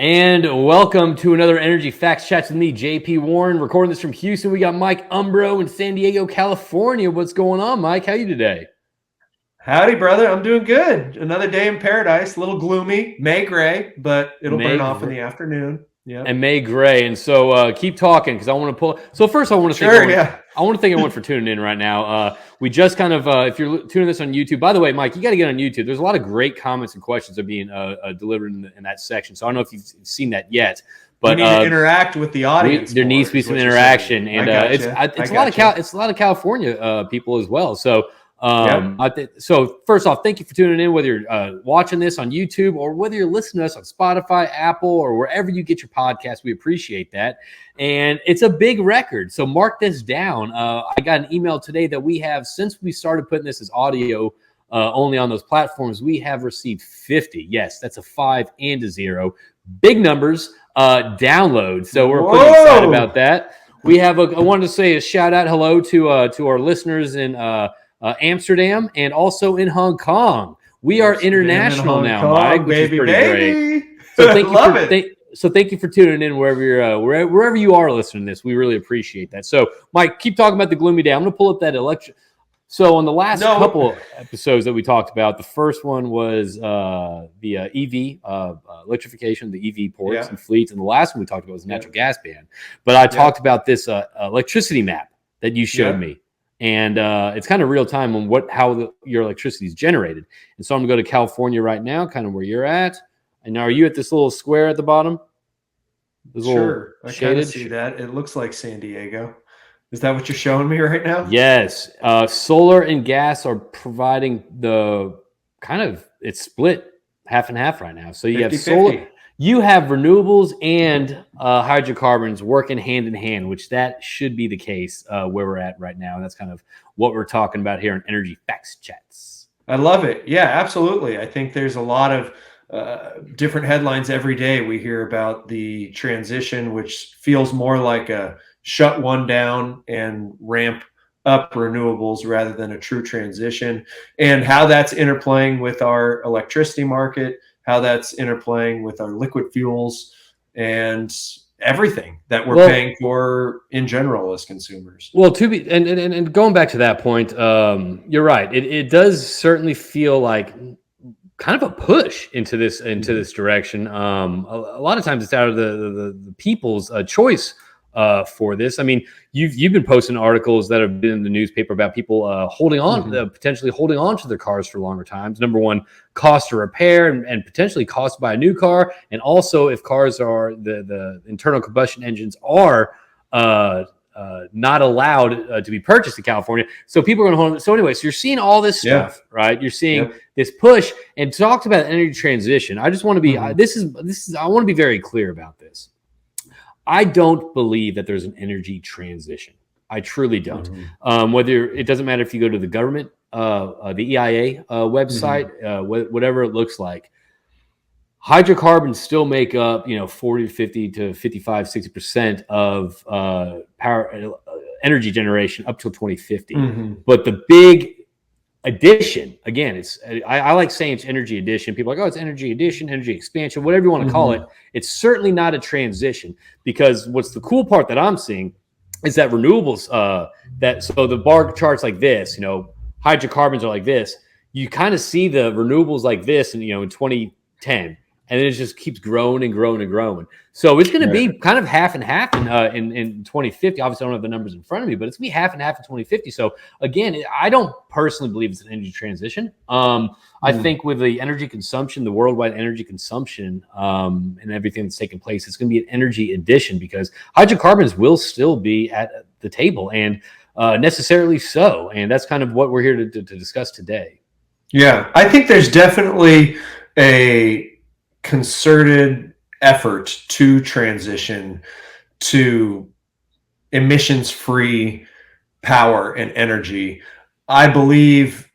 And welcome to another Energy Facts Chats with me, JP Warren. Recording this from Houston. We got Mike Umbro in San Diego, California. What's going on, Mike? How are you today? Howdy, brother. I'm doing good. Another day in paradise. A little gloomy, May gray, but it'll burn off in the afternoon. Yeah. And May gray. And so keep talking because I want to pull. So first, I want to thank everyone for tuning in right now. We just kind of, if you're tuning this on YouTube, by the way, Mike, you got to get on YouTube. There's a lot of great comments and questions that are being delivered in that section. So I don't know if you've seen that yet. But we need to interact with the audience. There needs to be some interaction, and it's a lot of California people as well. So. So first off, thank you for tuning in, whether you're watching this on YouTube or whether you're listening to us on Spotify, Apple, or wherever you get your podcast. We appreciate that. And it's a big record. So mark this down. I got an email today that we have, since we started putting this as audio only on those platforms, we have received 50. Yes, that's a 5 and a 0. Big numbers, downloads. So we're pretty excited about that. We have I wanted to say a shout out hello to our listeners in Amsterdam, and also in Hong Kong. We are international now, Mike, which is pretty great. So thank you for tuning in wherever you are listening to this. We really appreciate that. So, Mike, keep talking about the gloomy day. I'm going to pull up that election. So, on the last couple episodes that we talked about, the first one was the EV electrification, the EV ports and fleets, and the last one we talked about was natural gas ban. But I talked about this electricity map that you showed me. And it's kind of real time on how your electricity is generated. And so I'm going to go to California right now, kind of where you're at. And now, are you at this little square at the bottom? Sure. I kind of see that. It looks like San Diego. Is that what you're showing me right now? Yes. Solar and gas are providing it's split half and half right now. So you 50, have solar. 50. You have renewables and hydrocarbons working hand in hand, which that should be the case where we're at right now. And that's kind of what we're talking about here in Energy Facts Chats. I love it. Yeah, absolutely. I think there's a lot of different headlines every day. We hear about the transition, which feels more like a shut one down and ramp up renewables rather than a true transition, and how that's interplaying with our electricity market, how that's interplaying with our liquid fuels and everything that we're paying for in general as consumers. Well, and going back to that point, you're right. It does certainly feel like kind of a push into this direction. A lot of times it's out of the people's choice for this. I mean, you've been posting articles that have been in the newspaper about people potentially holding on to their cars for longer times. Number one, cost to repair and potentially cost to buy a new car, and also if cars are the internal combustion engines are not allowed to be purchased in California. So people are going to hold on. So anyway, so you're seeing all this stuff, right? You're seeing this push, and talked about energy transition. I just want to be I want to be very clear about this. I don't believe that there's an energy transition. I truly don't. Whether it doesn't matter if you go to the government, the EIA website, whatever it looks like, hydrocarbons still make up 40 to 50 to 55, 60% of power energy generation up till 2050. But the big addition, again, I like saying it's energy addition. People are like, oh, it's energy addition, energy expansion, whatever you want to call it. It's certainly not a transition, because what's the cool part that I'm seeing is that renewables, so the bar charts like this, hydrocarbons are like this. You kind of see the renewables like this, and in 2010. And then it just keeps growing and growing and growing. So it's going to be kind of half and half in 2050. Obviously, I don't have the numbers in front of me, but it's going to be half and half in 2050. So again, I don't personally believe it's an energy transition. I think with the energy consumption, the worldwide energy consumption, and everything that's taking place, it's going to be an energy addition, because hydrocarbons will still be at the table, and necessarily so. And that's kind of what we're here to discuss today. Yeah, I think there's definitely a concerted effort to transition to emissions-free power and energy. I believe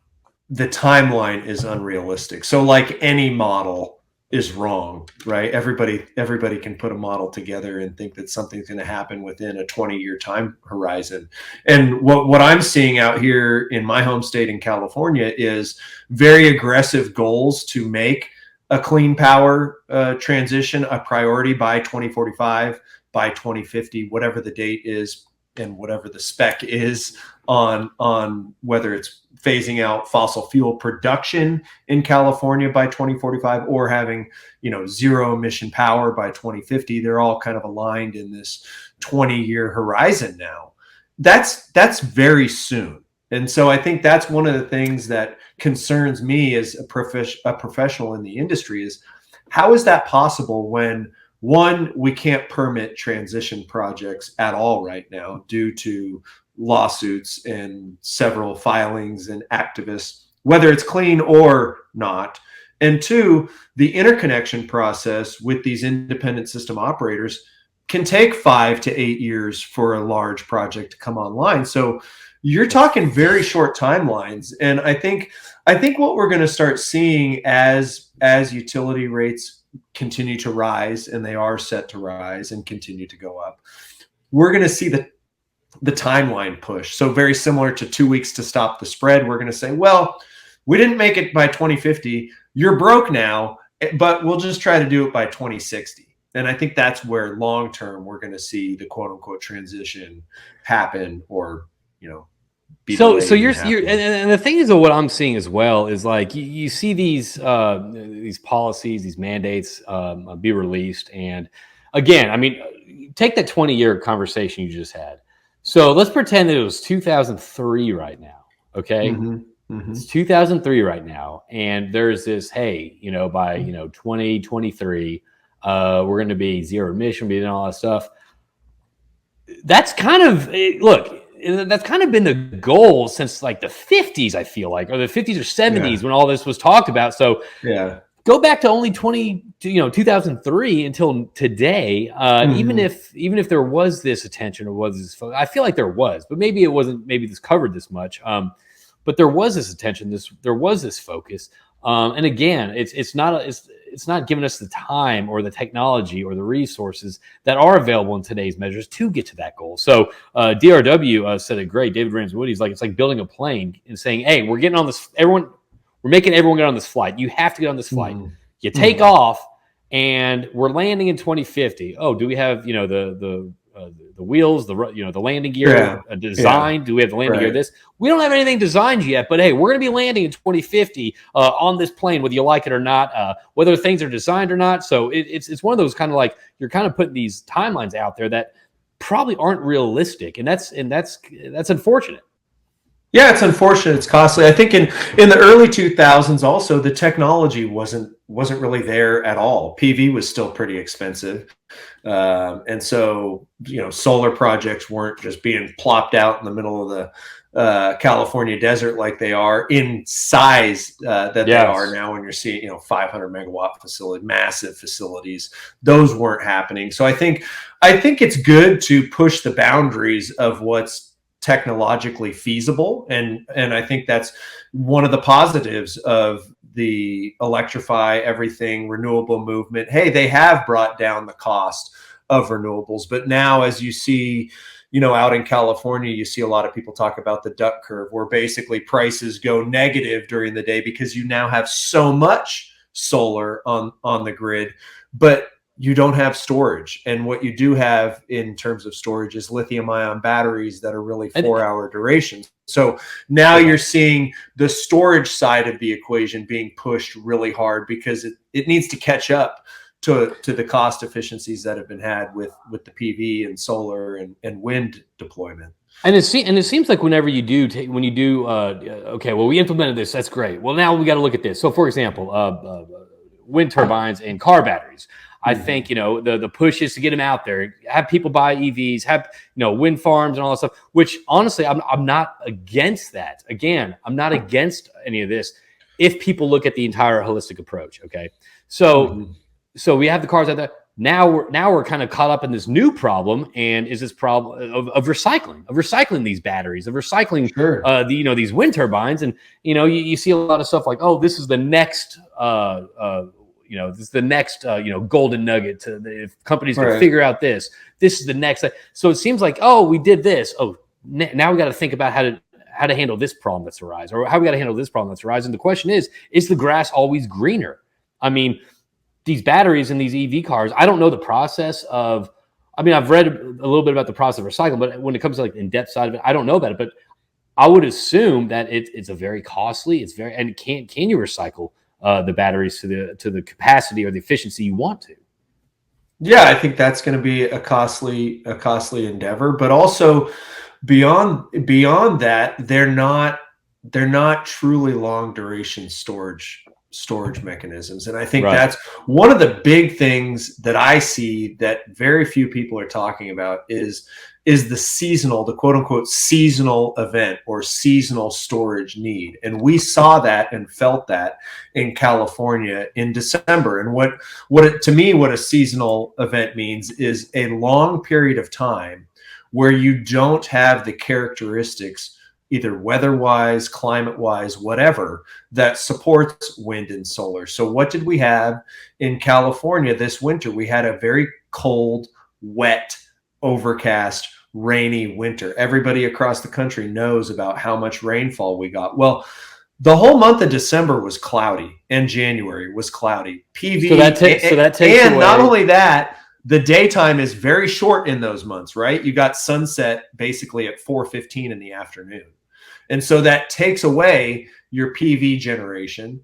the timeline is unrealistic. So like any model is wrong, right? Everybody can put a model together and think that something's going to happen within a 20-year time horizon. And what I'm seeing out here in my home state in California is very aggressive goals to make a clean power transition a priority by 2045, by 2050, whatever the date is and whatever the spec is on whether it's phasing out fossil fuel production in California by 2045 or having, zero emission power by 2050. They're all kind of aligned in this 20-year horizon now. That's very soon. And so I think that's one of the things that concerns me as a professional in the industry is how is that possible when, one, we can't permit transition projects at all right now due to lawsuits and several filings and activists, whether it's clean or not. And two, the interconnection process with these independent system operators can take 5 to 8 years for a large project to come online. So you're talking very short timelines. And I think what we're going to start seeing as utility rates continue to rise, and they are set to rise and continue to go up, we're going to see the timeline push. So very similar to 2 weeks to stop the spread, we're going to say, well, we didn't make it by 2050. You're broke now, but we'll just try to do it by 2060. And I think that's where long term we're going to see the quote unquote transition happen, or so you're and the thing is, what I'm seeing as well is like you see these policies, these mandates be released, and again, I mean, take that 20-year conversation you just had. So let's pretend that it was 2003 right now. Okay, It's 2003 right now, and there's this, hey, by 2023, we're going to be zero emission, and all that stuff. That's kind of that's kind of been the goal since like the 50s, I feel like, or the 50s or 70s when all this was talked about. So go back to only 2003 until today. Even if there was this attention or was this, I feel like there was, but maybe it wasn't. Maybe this covered this much. But there was this attention. There was this focus. And again, it's not giving us the time or the technology or the resources that are available in today's measures to get to that goal. So DRW said it great. David Ramsey-Woody, it's like building a plane and saying, hey, we're getting on this. We're making everyone get on this flight. You have to get on this flight. You take off, and we're landing in 2050. Oh, do we have the wheels, the landing gear designed? Do we have the landing gear? This, we don't have anything designed yet, but hey, we're going to be landing in 2050 on this plane, whether you like it or not, whether things are designed or not. So it's one of those kind of like you're kind of putting these timelines out there that probably aren't realistic, and that's unfortunate. Yeah, it's unfortunate. It's costly. I think in the early 2000s, also the technology wasn't really there at all. PV was still pretty expensive, and so solar projects weren't just being plopped out in the middle of the California desert like they are in size that they are now. When you're seeing 500 megawatt facility, massive facilities, those weren't happening. So I think it's good to push the boundaries of what's technologically feasible, and I think that's one of the positives of the electrify everything renewable movement. Hey, they have brought down the cost of renewables, but now as you see out in California, you see a lot of people talk about the duck curve, where basically prices go negative during the day because you now have so much solar on the grid, but you don't have storage. And what you do have in terms of storage is lithium ion batteries that are really 4-hour durations. So now you're seeing the storage side of the equation being pushed really hard because it needs to catch up to the cost efficiencies that have been had with the PV and solar and wind deployment. And it seems like whenever you do, okay, well, we implemented this, that's great. Well, now we got to look at this. So for example, wind turbines and car batteries. I think, the push is to get them out there, have people buy EVs, have, wind farms and all that stuff, which honestly, I'm not against that. Again, I'm not against any of this if people look at the entire holistic approach. Okay. So we have the cars out there. Now we're kind of caught up in this new problem, and is this problem of recycling these batteries, of recycling these wind turbines. And, you see a lot of stuff like, oh, this is the next, this is the next, golden nugget to if companies can figure out this is the next. So it seems like, oh, we did this. Oh, now we got to think about how to handle this problem that's arise, or how we got to handle this problem that's arise. And the question is the grass always greener? I mean, these batteries in these EV cars, I don't know the process of, I mean, I've read a little bit about the process of recycling, but when it comes to like the in-depth side of it, I don't know about it. But I would assume that it's a very costly, and can you recycle the batteries to the capacity or the efficiency you want to? Yeah, I think that's going to be a costly endeavor, but also beyond that, they're not truly long duration storage mechanisms. And I think Right. that's one of the big things that I see that very few people are talking about is the quote unquote seasonal event or seasonal storage need. And we saw that and felt that in California in December. And to me, what a seasonal event means is a long period of time where you don't have the characteristics, either weather-wise, climate-wise, whatever, that supports wind and solar. So what did we have in California this winter? We had a very cold, wet, overcast, rainy winter. Everybody across the country knows about how much rainfall we got. Well, the whole month of December was cloudy, and January was cloudy. So that takes and away. not only that, the daytime is very short in those months, right? You got sunset basically at 4:15 in the afternoon. And so that takes away your PV generation.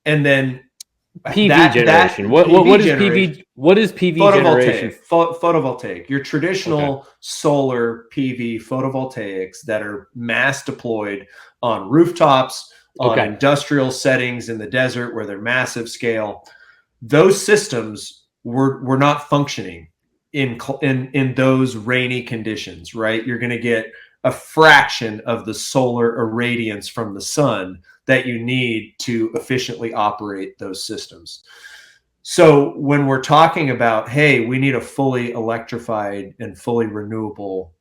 And then generation. What is PV? What is PV generation? Photovoltaic. Your traditional solar PV photovoltaics that are mass deployed on rooftops, on industrial settings in the desert where they're massive scale. Those systems were not functioning in those rainy conditions, right? You're going to get a fraction of the solar irradiance from the sun that you need to efficiently operate those systems. So when we're talking about, hey, we need a fully electrified and fully renewable,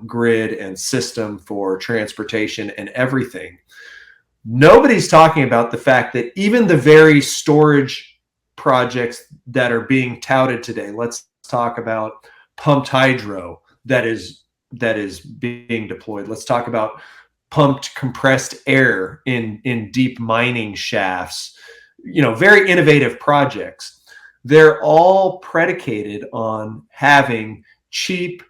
grid and system for transportation and everything, nobody's talking about the fact that even the very storage projects that are being touted today, let's talk about pumped hydro that is being deployed. Let's talk about pumped compressed air in deep mining shafts, very innovative projects. They're all predicated on having cheap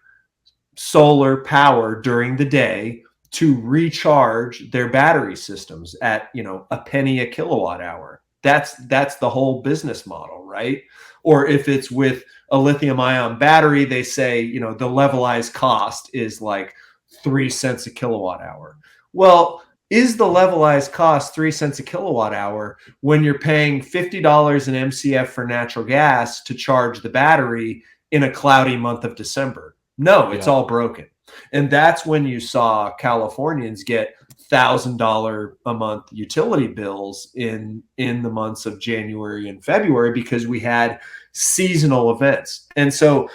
solar power during the day to recharge their battery systems at, a penny a kilowatt hour. That's the whole business model, right? Or if it's with a lithium ion battery, they say, the levelized cost is like 3 cents a kilowatt hour. Well, is the levelized cost 3 cents a kilowatt hour when you're paying $50 an MCF for natural gas to charge the battery in a cloudy month of December? No, it's all broken. And that's when you saw Californians get $1,000 a month utility bills in the months of January and February because we had seasonal events. And so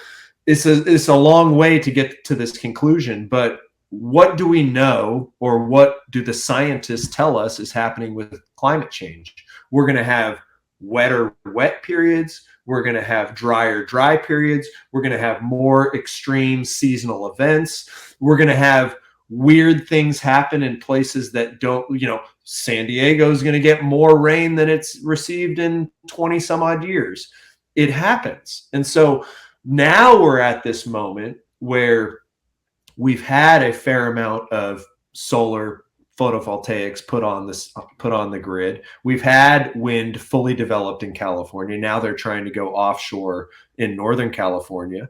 it's a long way to get to this conclusion, but what do we know, or what do the scientists tell us is happening with climate change? We're going to have wetter wet periods. We're going to have drier dry periods. We're going to have more extreme seasonal events. We're going to have weird things happen in places that don't, San Diego is going to get more rain than it's received in 20 some odd years. It happens. And so now we're at this moment where we've had a fair amount of solar photovoltaics put on the grid. We've had wind fully developed in California. Now they're trying to go offshore in Northern California.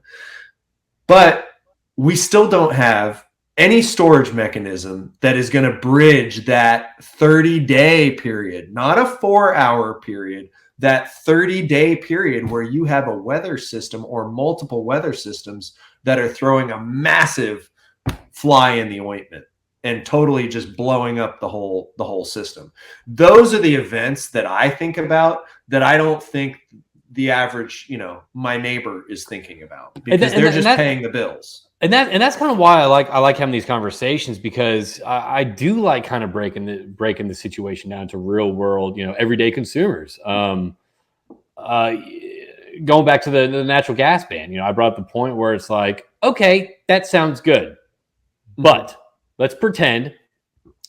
But we still don't have any storage mechanism that is going to bridge that 30-day period, not a 4-hour period, that 30-day period where you have a weather system or multiple weather systems that are throwing a massive fly in the ointment and totally just blowing up the whole system. Those are the events that I think about that I don't think the average, my neighbor is thinking about, because they're just paying the bills. And that's kind of why I like having these conversations, because I do like kind of breaking the situation down to real world, everyday consumers. Going back to the natural gas ban, I brought up the point where it's like, okay, that sounds good, but let's pretend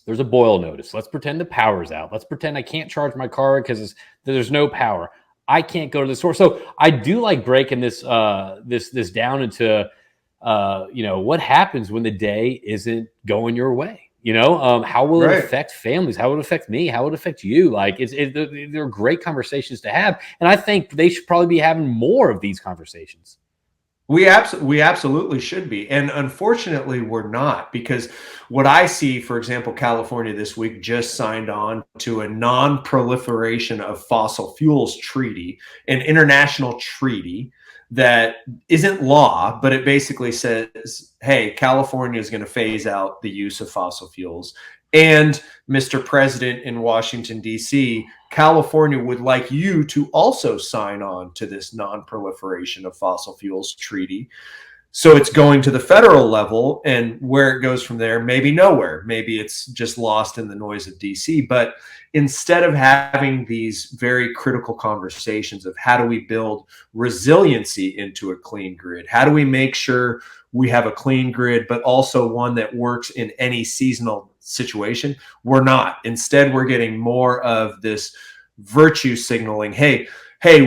There's a boil notice. Let's pretend the power's out. Let's pretend I can't charge my car because there's no power. I can't go to the store. So I do like breaking this this down into what happens when the day isn't going your way. How will it affect families? How will it affect me? How will it affect you? Like they're great conversations to have, and I think they should probably be having more of these conversations. We absolutely should be. And unfortunately, we're not, because what I see, for example, California this week just signed on to a non-proliferation of fossil fuels treaty, an international treaty that isn't law, but it basically says, hey, California is going to phase out the use of fossil fuels. And Mr. President in Washington, D.C., California would like you to also sign on to this non-proliferation of fossil fuels treaty. So it's going to the federal level, and where it goes from there, maybe nowhere. Maybe it's just lost in the noise of DC. But instead of having these very critical conversations of how do we build resiliency into a clean grid? How do we make sure we have a clean grid, but also one that works in any seasonal situation? We're not. Instead, we're getting more of this virtue signaling. Hey,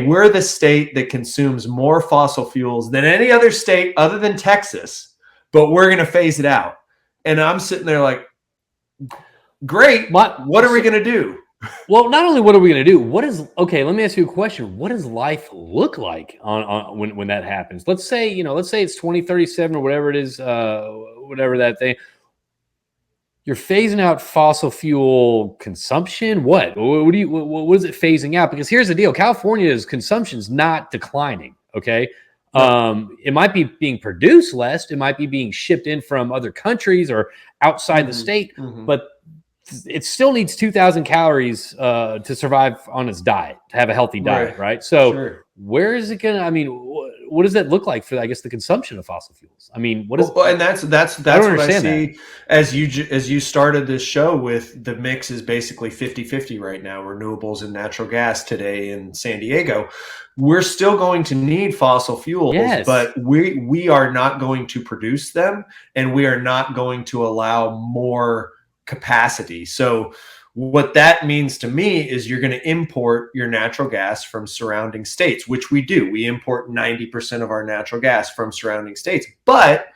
we're the state that consumes more fossil fuels than any other state other than Texas, but we're going to phase it out. And I'm sitting there like, great. What are we going to do? Well, not only what are we going to do, let me ask you a question. What does life look like on when that happens? Let's say it's 2037 or whatever it is, whatever that thing. You're phasing out fossil fuel consumption. What is it phasing out? Because here's the deal: California's consumption is not declining. Okay, it might be being produced less. It might be being shipped in from other countries or outside the state, but it still needs 2,000 calories to survive on its diet, to have a healthy diet, right? So where is it going to, what does that look like for, I guess, the consumption of fossil fuels? I mean, what is, and that's what I see as you started this show with. The mix is basically 50-50 right now, renewables and natural gas today in San Diego. We're still going to need fossil fuels, but we are not going to produce them, and we are not going to allow more capacity. So what that means to me is you're going to import your natural gas from surrounding states, which we do. We import 90% of our natural gas from surrounding states. But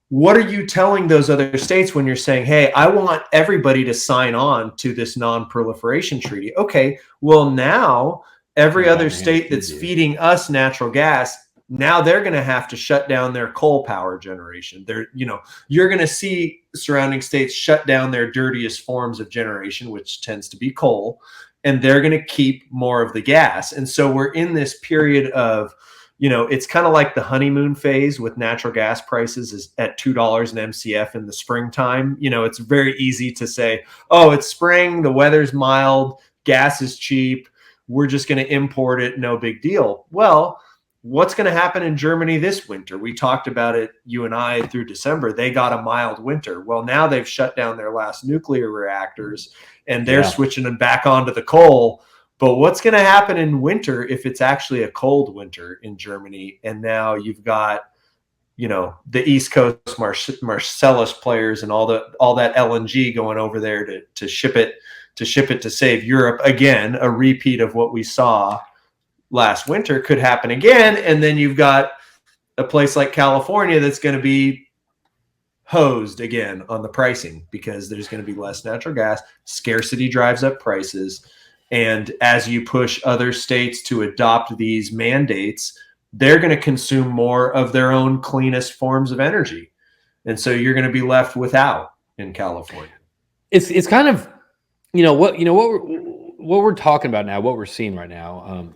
what are you telling those other states when you're saying, hey, I want everybody to sign on to this non-proliferation treaty? Okay, well, now every other state that's feeding us natural gas, now they're going to have to shut down their coal power generation. You're going to see surrounding states shut down their dirtiest forms of generation, which tends to be coal, and they're going to keep more of the gas. And so we're in this period of, it's kind of like the honeymoon phase with natural gas prices is at $2 an MCF in the springtime. It's very easy to say, oh, it's spring, the weather's mild, gas is cheap, we're just going to import it, no big deal. Well, what's going to happen in Germany this winter? We talked about it, you and I, through December. They got a mild winter. Well, now they've shut down their last nuclear reactors, and they're switching them back onto the coal. But what's going to happen in winter if it's actually a cold winter in Germany? And now you've got, the East Coast Marcellus players and all that LNG going over there to ship it to save Europe. Again, a repeat of what we saw last winter could happen again. And then you've got a place like California that's going to be hosed again on the pricing because there's going to be less natural gas. Scarcity drives up prices. And as you push other states to adopt these mandates, they're going to consume more of their own cleanest forms of energy. And so you're going to be left without in California. It's kind of, what we're talking about now, what we're seeing right now,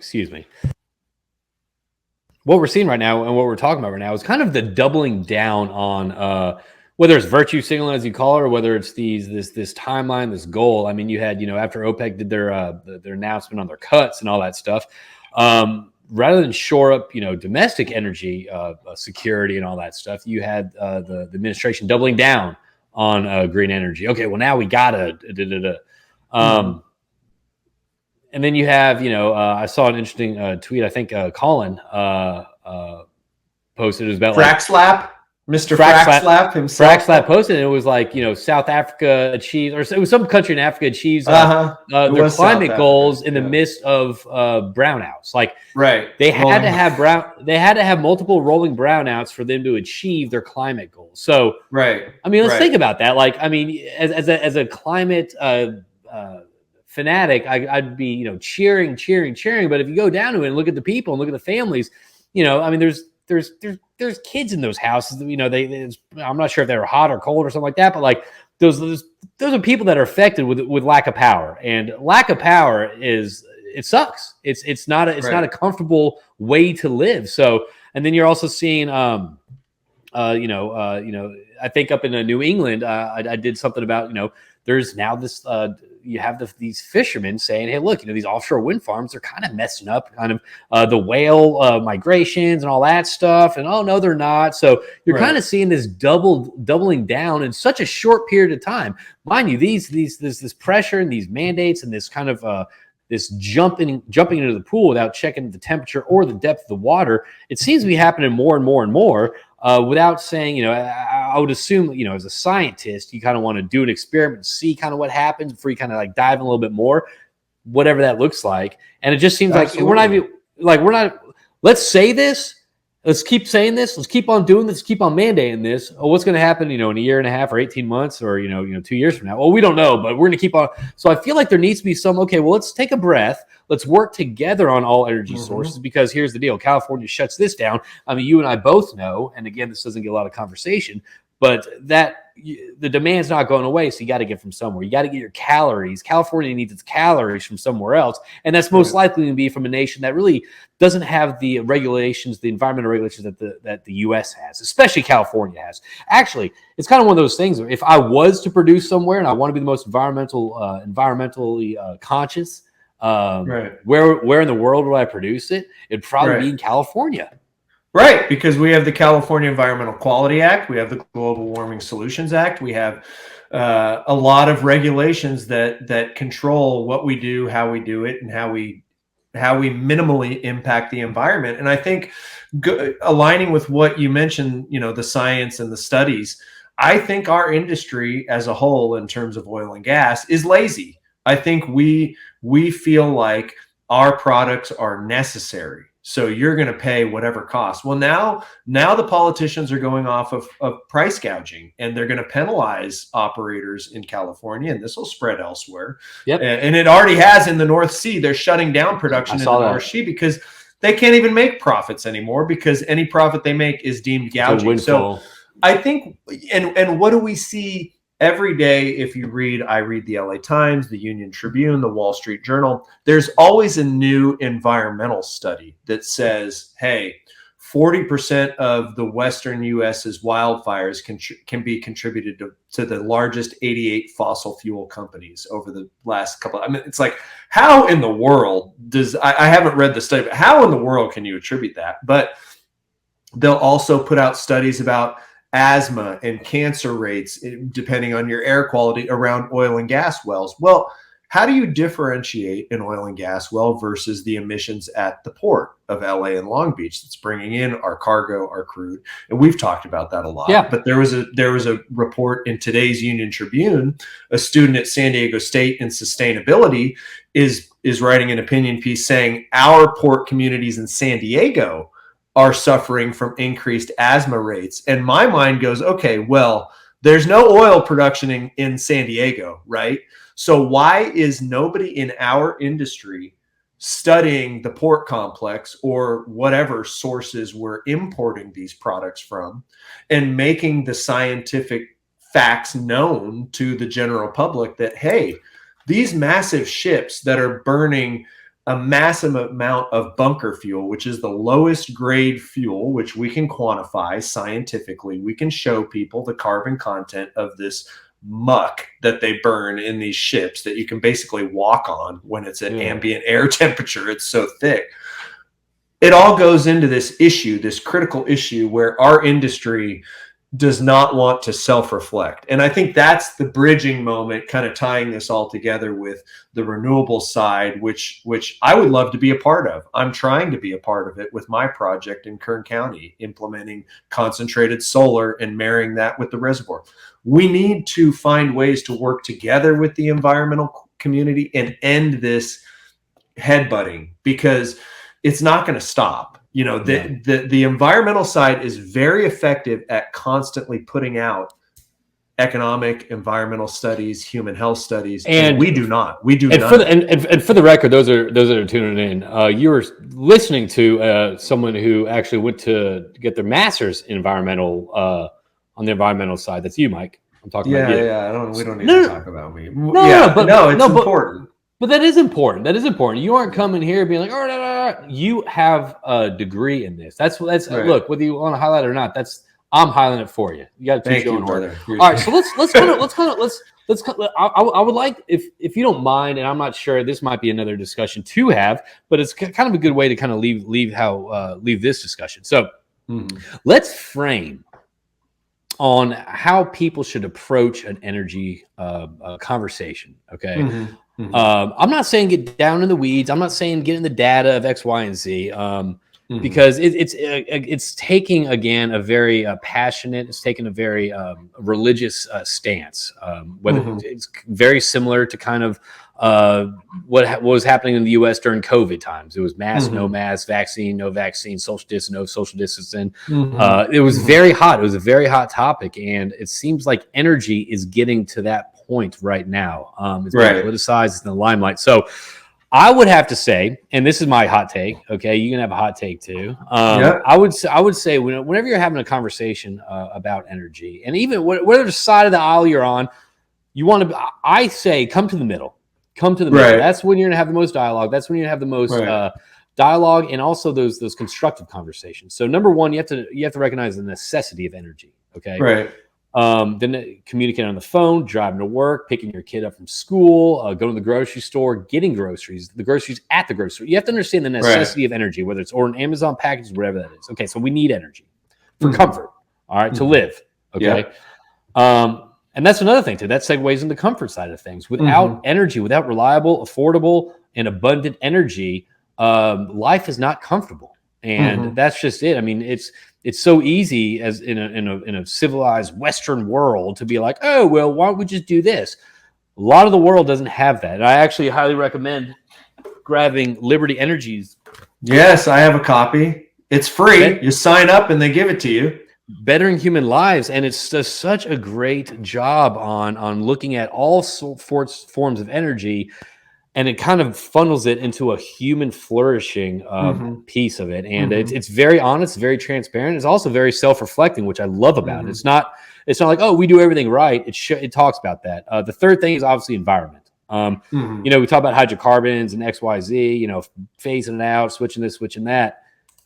what we're seeing right now and what we're talking about right now is kind of the doubling down on whether it's virtue signaling, as you call it, or whether it's this timeline, this goal. I mean, you had, after OPEC did their announcement on their cuts and all that stuff, rather than shore up, domestic energy security and all that stuff, you had the administration doubling down on green energy. Okay, well, now we gotta and then you have, I saw an interesting tweet. I think Colin posted. It was about Frack slap. Mr. Fraxlap himself. Fraxlap posted, and it was like, South Africa achieves, or it was some country in Africa achieves their climate goals in the midst of brownouts. Like, they had to have multiple rolling brownouts for them to achieve their climate goals. So, I mean, let's think about that. Like, I mean, as a climate fanatic, I'd be cheering. But if you go down to it and look at the people and look at the families, I mean, there's kids in those houses. I'm not sure if they were hot or cold or something like that, but like those are people that are affected with lack of power, and lack of power it sucks. It's not a comfortable way to live. So, and then you're also seeing, I think up in New England, I did something about, there's now this, you have these fishermen saying, hey, look, these offshore wind farms are kind of messing up kind of the whale migrations and all that stuff. And, oh, no, they're not. So you're kind of seeing this doubling down in such a short period of time. Mind you, this pressure and these mandates and this kind of this jumping into the pool without checking the temperature or the depth of the water, it seems to be happening more and more and more. Without saying, I would assume, as a scientist, you kind of want to do an experiment, see kind of what happens before you kind of like dive in a little bit more, whatever that looks like. And it just seems like we're not, let's say this, let's keep saying this, let's keep on doing this, let's keep on mandating this. Oh, what's going to happen, in a year and a half or 18 months or, 2 years from now? Well, we don't know, but we're going to keep on. So I feel like there needs to be okay, well, let's take a breath. Let's work together on all energy sources, because here's the deal. California shuts this down. I mean, you and I both know, and again, this doesn't get a lot of conversation, but that the demand's not going away. So you got to get from somewhere. You got to get your calories. California needs its calories from somewhere else. And that's most likely going to be from a nation that really doesn't have the regulations, the environmental regulations that the U.S. has, especially California has. Actually, it's kind of one of those things where if I was to produce somewhere and I want to be the most environmentally conscious, where in the world would I produce it? It'd probably be in California. Right, because we have the California Environmental Quality Act, we have the Global Warming Solutions Act, we have a lot of regulations that control what we do, how we do it, and how we minimally impact the environment. And I think aligning with what you mentioned, the science and the studies, I think our industry as a whole, in terms of oil and gas, is lazy. I think we feel like our products are necessary. So you're going to pay whatever cost. Well, now the politicians are going off of price gouging, and they're going to penalize operators in California, and this will spread elsewhere. Yep. And it already has in the North Sea. They're shutting down production in the North Sea because they can't even make profits anymore, because any profit they make is deemed gouging. So I think, and what do we see every day? If you I read the LA Times, the Union Tribune, the Wall Street Journal, there's always a new environmental study that says, hey, 40% of the Western US's wildfires can be contributed to the largest 88 fossil fuel companies over the last couple. I mean, it's like, how in the world I haven't read the study, but how in the world can you attribute that? But they'll also put out studies about asthma and cancer rates, depending on your air quality around oil and gas wells. Well, how do you differentiate an oil and gas well versus the emissions at the port of LA and Long Beach that's bringing in our cargo, our crude? And we've talked about that a lot. Yeah. But there was a report in today's Union Tribune. A student at San Diego State in sustainability is writing an opinion piece saying our port communities in San Diego are suffering from increased asthma rates. And my mind goes, okay, well, there's no oil production in San Diego, right? So why is nobody in our industry studying the port complex or whatever sources we're importing these products from and making the scientific facts known to the general public that, hey, these massive ships that are burning a massive amount of bunker fuel, which is the lowest grade fuel, which we can quantify scientifically. We can show people the carbon content of this muck that they burn in these ships that you can basically walk on when it's at ambient air temperature. It's so thick. It all goes into this issue, this critical issue where our industry does not want to self-reflect. And I think that's the bridging moment, kind of tying this all together with the renewable side, which I would love to be a part of. I'm trying to be a part of it with my project in Kern County, implementing concentrated solar and marrying that with the reservoir. We need to find ways to work together with the environmental community and end this headbutting, because it's not going to stop. You know, the environmental side is very effective at constantly putting out economic, environmental studies, human health studies, and we do not. We do not. And for the record, those that are tuning in, you were listening to someone who actually went to get their master's in environmental on the environmental side. That's you, Mike. I'm talking about you. Yeah. We don't need to talk about me. It's important. But that is important. That is important. You aren't coming here being like, oh, you have a degree in this. That's right. Look, whether you want to highlight it or not, I'm highlighting it for you. You got to teach your own brother. All right, so I would like, if you don't mind, and I'm not sure, this might be another discussion to have, but it's kind of a good way to kind of leave this discussion. So let's frame on how people should approach an energy conversation. Okay. I'm not saying get down in the weeds. I'm not saying get in the data of X, Y, and Z, because it's taking, again, a very passionate, it's taking a very religious stance, whether it's very similar to kind of what was happening in the U.S. during COVID times. It was mask, no mask, vaccine, no vaccine, social distance, no social distancing. It was very hot. It was a very hot topic, and it seems like energy is getting to that point right now. It's being politicized, it's in the limelight. So I would have to say, and this is my hot take, okay, you can have a hot take too. I would say whenever you're having a conversation about energy, and even whatever side of the aisle you're on, you want to, I say, come to the middle. Come to the middle. That's when you're going to have the most dialogue. That's when you're going to have the most dialogue, and also those constructive conversations. So number one, you have to recognize the necessity of energy. Okay. Right. Then communicating on the phone, driving to work, picking your kid up from school, going to the grocery store, getting groceries, the groceries at the grocery store. You have to understand the necessity of energy, whether it's ordering Amazon packages, whatever that is. Okay, so we need energy for comfort, all right, to live. Okay. And that's another thing too. That segues in the comfort side of things. Without energy, without reliable, affordable, and abundant energy, life is not comfortable. And that's just it. I mean, it's so easy as in a civilized Western world to be like, oh, well, why don't we just do this? A lot of the world doesn't have that. And I actually highly recommend grabbing Liberty Energy's. Yes, I have a copy. It's free. You sign up and they give it to you. Bettering Human Lives, and it's does such a great job on looking at all forms of energy, and it kind of funnels it into a human flourishing piece of it. And it's very honest, very transparent. It's also very self-reflecting, which I love about it. It's not like, oh, we do everything right. It talks about that. The third thing is obviously environment. You know, we talk about hydrocarbons and XYZ, you know, phasing it out, switching this, switching that.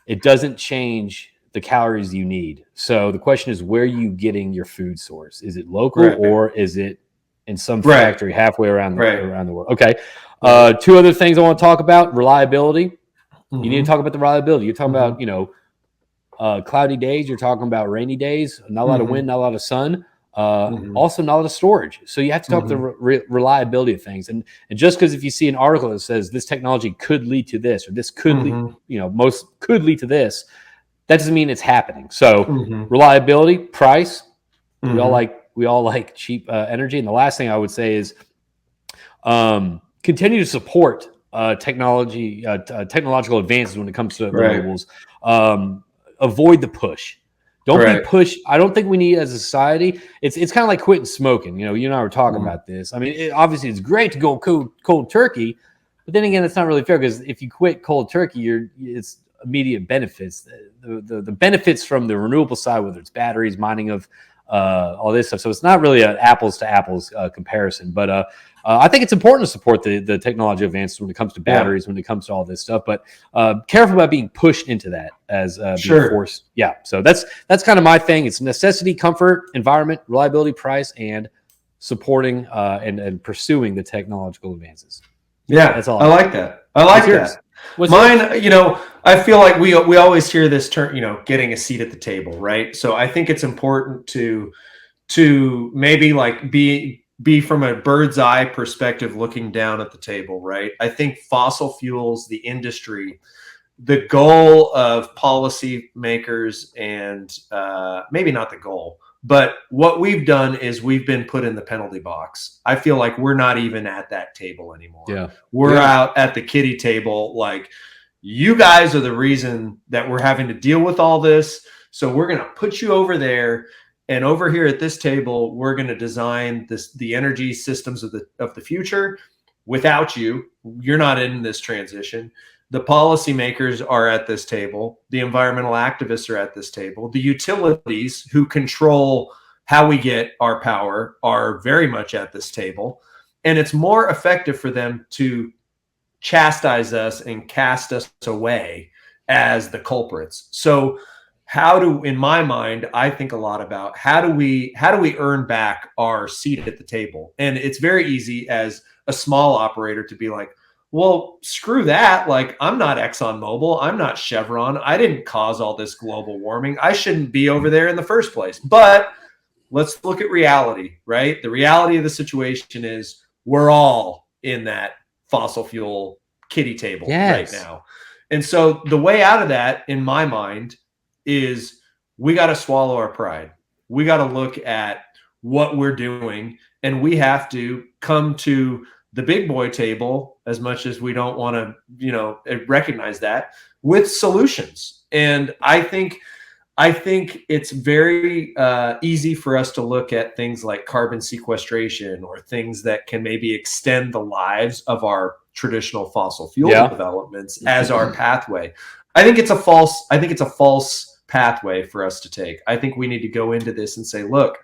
It doesn't change the calories you need. So the question is, where are you getting your food source? Is it local or is it in some factory halfway around the world? Okay. Two other things I want to talk about: reliability. You need to talk about the reliability. You're talking about, you know, cloudy days. You're talking about rainy days. Not a lot of wind, not a lot of sun. Also not a lot of storage. So you have to talk the reliability of things. And just because if you see an article that says this technology could lead to this, or this could lead, you know, most could lead to this, that doesn't mean it's happening. So reliability, price. We all like cheap energy. And the last thing I would say is continue to support technological advances when it comes to renewables. Avoid the push. Don't be pushed. I don't think we need, as a society, it's kind of like quitting smoking. You know, you and I were talking about this. I mean, obviously it's great to go cold turkey, but then again, it's not really fair, because if you quit cold turkey, it's immediate benefits. The benefits from the renewable side, whether it's batteries, mining of all this stuff. So it's not really an apples to apples comparison, but I think it's important to support the technology advances when it comes to batteries, when it comes to all this stuff, but careful about being pushed into that as being forced. Yeah. So that's kind of my thing. It's necessity, comfort, environment, reliability, price, and supporting and pursuing the technological advances. Yeah. That's all. I like that. I like that. Mine, I feel like we always hear this term, getting a seat at the table, right? So I think it's important to maybe like be from a bird's eye perspective looking down at the table, right? I think fossil fuels, the industry, the goal of policymakers and maybe not the goal, but what we've done is we've been put in the penalty box. I feel like we're not even at that table anymore. Yeah. We're out at the kiddie table. Like, you guys are the reason that we're having to deal with all this. So we're going to put you over there. And over here at this table, we're going to design the energy systems of the future. Without you, you're not in this transition. The policymakers are at this table. The environmental activists are at this table. The utilities who control how we get our power are very much at this table. And it's more effective for them to chastise us and cast us away as the culprits. So in my mind, I think a lot about how do we earn back our seat at the table? And it's very easy as a small operator to be like, well, screw that. Like, I'm not ExxonMobil. I'm not Chevron. I didn't cause all this global warming. I shouldn't be over there in the first place. But let's look at reality, right? The reality of the situation is we're all in that fossil fuel kiddie table right now. And so the way out of that, in my mind, is we got to swallow our pride. We got to look at what we're doing, and we have to come to the big boy table, as much as we don't want to, recognize that, with solutions. And I think it's very easy for us to look at things like carbon sequestration or things that can maybe extend the lives of our traditional fossil fuel developments as our pathway. I think it's a false pathway for us to take. I think we need to go into this and say, look,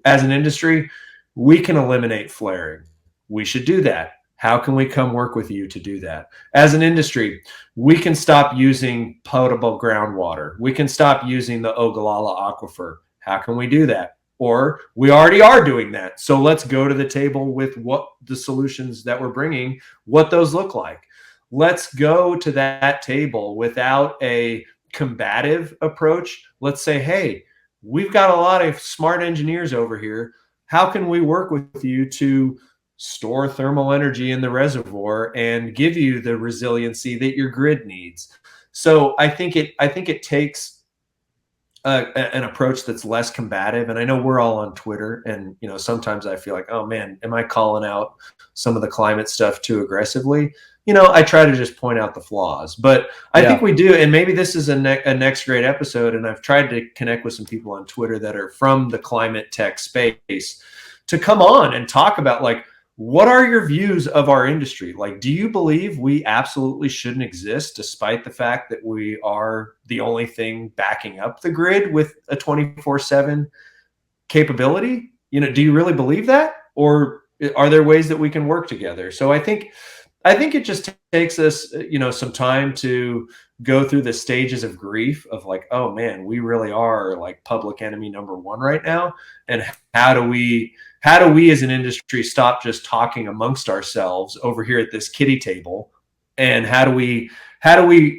as an industry, we can eliminate flaring. We should do that. How can we come work with you to do that? As an industry, we can stop using potable groundwater. We can stop using the Ogallala Aquifer. How can we do that? Or we already are doing that. So let's go to the table with what the solutions that we're bringing, what those look like. Let's go to that table without a combative approach. Let's say, hey, we've got a lot of smart engineers over here. How can we work with you to store thermal energy in the reservoir and give you the resiliency that your grid needs? So I think it takes an approach that's less combative. And I know we're all on Twitter, and sometimes I feel like, oh man, am I calling out some of the climate stuff too aggressively? I try to just point out the flaws, but I think we do. And maybe this is a next great episode. And I've tried to connect with some people on Twitter that are from the climate tech space to come on and talk about, like, what are your views of our industry? Like, do you believe we absolutely shouldn't exist despite the fact that we are the only thing backing up the grid with a 24/7 capability? Do you really believe that? Or are there ways that we can work together? So I think it just takes us, some time to go through the stages of grief of like, oh man, we really are like public enemy number one right now. And how do we as an industry stop just talking amongst ourselves over here at this kiddie table? And how do we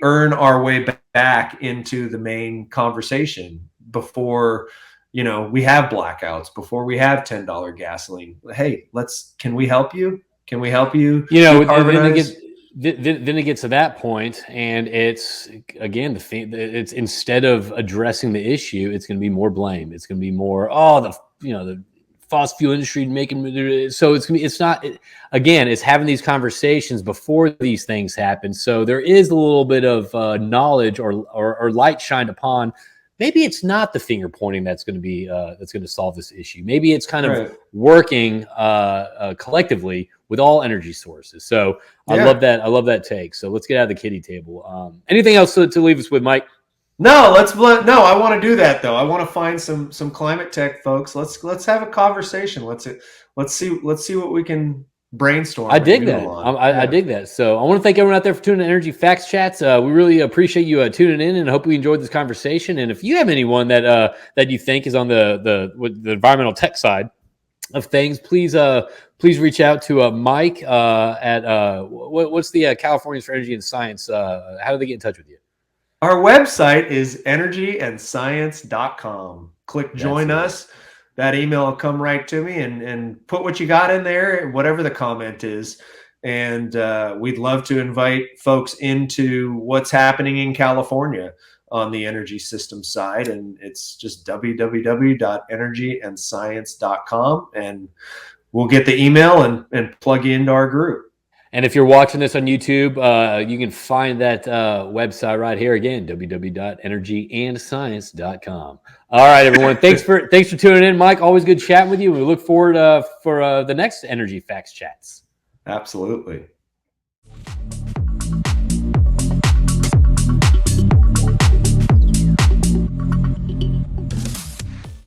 earn our way back into the main conversation before, we have blackouts, before we have $10 gasoline? Hey, can we help you? Can we help you? Then it gets to that point, and it's again it's instead of addressing the issue, it's going to be more blame. It's going to be more the fossil fuel industry making. So it's having these conversations before these things happen. So there is a little bit of knowledge or light shined upon. Maybe it's not the finger pointing that's going to solve this issue. Maybe it's kind of working collectively with all energy sources. So I love that. I love that take. So let's get out of the kiddie table. Anything else to leave us with, Mike? No, I want to do that though. I want to find some climate tech folks. Let's have a conversation. Let's see what we can brainstorm. I dig that. I dig that. So I want to thank everyone out there for tuning in to Energy Facts Chats. We really appreciate you tuning in, and hope we enjoyed this conversation. And if you have anyone that you think is on the environmental tech side, of things, please reach out to Mike at what's the Californians for Energy and Science. How do they get in touch with you? Our website is energyandscience.com. Click join us. That email will come right to me, and put what you got in there, whatever the comment is. And we'd love to invite folks into what's happening in California on the energy system side. And it's just www.energyandscience.com. And we'll get the email and plug you into our group. And if you're watching this on YouTube, you can find that website right here again, www.energyandscience.com. All right, everyone. Thanks for tuning in, Mike. Always good chatting with you. We look forward for the next Energy Facts Chats. Absolutely.